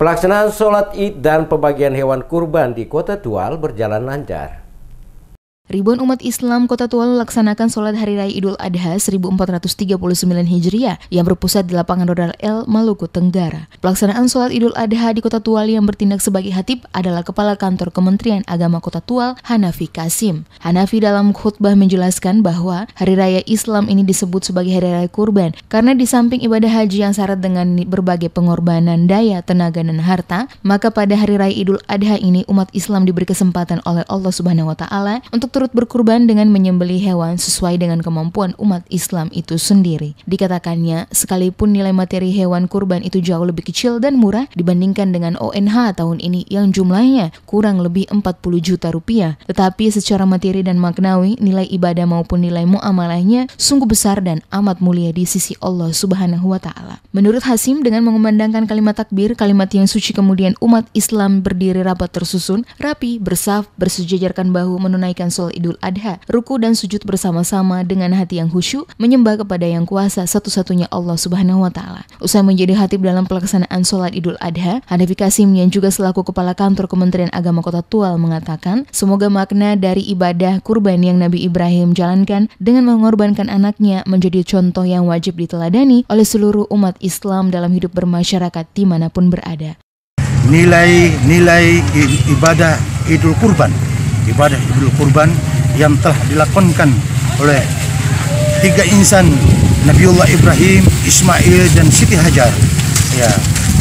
Pelaksanaan sholat Id dan pembagian hewan kurban di Kota Tual berjalan lancar. Ribuan umat Islam Kota Tual melaksanakan sholat Hari Raya Idul Adha 1439 Hijriah yang berpusat di Lapangan Rodal L, Maluku Tenggara. Pelaksanaan sholat Idul Adha di Kota Tual yang bertindak sebagai khatib adalah Kepala Kantor Kementerian Agama Kota Tual, Hanafi Kasim. Hanafi dalam khutbah menjelaskan bahwa Hari Raya Islam ini disebut sebagai Hari Raya Kurban karena di samping ibadah haji yang syarat dengan berbagai pengorbanan daya, tenaga, dan harta, maka pada Hari Raya Idul Adha ini umat Islam diberi kesempatan oleh Allah Subhanahu wa Ta'ala untuk turut berkurban dengan menyembelih hewan sesuai dengan kemampuan umat Islam itu sendiri. Dikatakannya, sekalipun nilai materi hewan kurban itu jauh lebih kecil dan murah dibandingkan dengan ONH tahun ini yang jumlahnya kurang lebih 40 juta rupiah, tetapi secara materi dan maknawi, nilai ibadah maupun nilai muamalahnya sungguh besar dan amat mulia di sisi Allah Subhanahu wa Ta'ala. Menurut Hasim, dengan mengumandangkan kalimat takbir, kalimat yang suci, kemudian umat Islam berdiri rapat tersusun, rapi, bersaf, bersejajarkan bahu menunaikan sholat Idul Adha, ruku dan sujud bersama-sama dengan hati yang khusyuk, menyembah kepada yang kuasa satu-satunya Allah Subhanahu wa Ta'ala. Usai menjadi khatib dalam pelaksanaan sholat Idul Adha, Hanafi Kasim yang juga selaku Kepala Kantor Kementerian Agama Kota Tual mengatakan, semoga makna dari ibadah kurban yang Nabi Ibrahim jalankan dengan mengorbankan anaknya menjadi contoh yang wajib diteladani oleh seluruh umat Islam dalam hidup bermasyarakat dimanapun berada. Nilai ibadah Idul Kurban yang telah dilakonkan oleh tiga insan, Nabiullah Ibrahim, Ismail, dan Siti Hajar. Ya,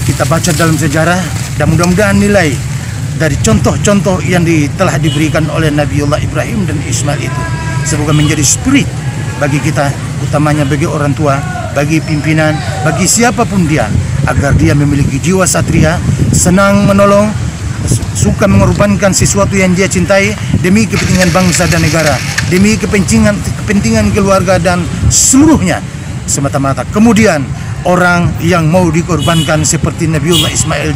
kita baca dalam sejarah dan mudah-mudahan nilai dari contoh-contoh yang telah diberikan oleh Nabiullah Ibrahim dan Ismail itu semoga menjadi spirit bagi kita, utamanya bagi orang tua, bagi pimpinan, bagi siapapun dia, agar dia memiliki jiwa satria, senang menolong, suka mengorbankan sesuatu yang dia cintai demi kepentingan bangsa dan negara, demi kepentingan keluarga dan seluruhnya semata-mata. Kemudian orang yang mau dikorbankan seperti Nabiullah Ismail,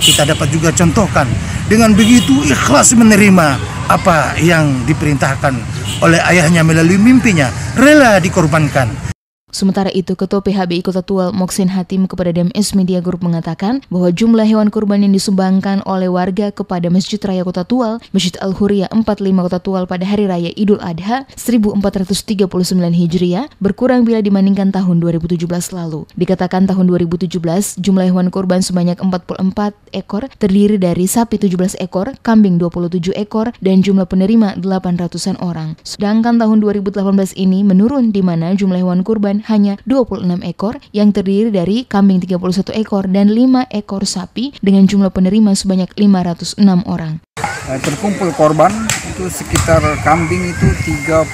kita dapat juga contohkan dengan begitu ikhlas menerima apa yang diperintahkan oleh ayahnya melalui mimpinya, rela dikorbankan. Sementara itu, Ketua PHBI Kota Tual Moksin Hatim kepada DMS Media Group mengatakan bahwa jumlah hewan kurban yang disumbangkan oleh warga kepada Masjid Raya Kota Tual, Masjid Al-Huriyah 45 Kota Tual pada Hari Raya Idul Adha 1439 Hijriah berkurang bila dibandingkan tahun 2017 lalu. Dikatakan tahun 2017 jumlah hewan kurban sebanyak 44 ekor, terdiri dari sapi 17 ekor, kambing 27 ekor, dan jumlah penerima 800-an orang. Sedangkan tahun 2018 ini menurun di mana jumlah hewan kurban hanya 26 ekor yang terdiri dari kambing 31 ekor dan 5 ekor sapi dengan jumlah penerima sebanyak 506 orang. Terkumpul korban itu sekitar kambing itu 31,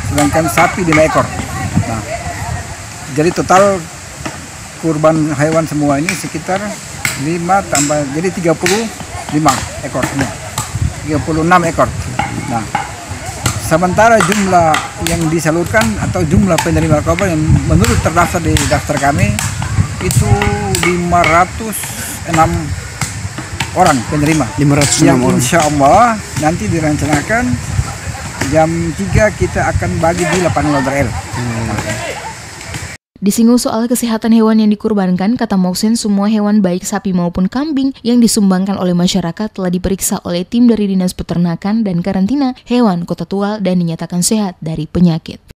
sedangkan sapi 5 ekor. Nah, jadi total kurban hewan semua ini sekitar 5 tambah jadi 35 ekor semua. 36 ekor. Nah, sementara jumlah yang disalurkan atau jumlah penerima korban yang menurut terdaftar di daftar kami itu 506 orang penerima. 506 yang orang. Insya Allah nanti direncanakan jam 3 kita akan bagi di Lapangan Rodal L. Disinggung soal kesehatan hewan yang dikurbankan, kata Moksin, semua hewan baik sapi maupun kambing yang disumbangkan oleh masyarakat telah diperiksa oleh tim dari Dinas Peternakan dan Karantina Hewan Kota Tual dan dinyatakan sehat dari penyakit.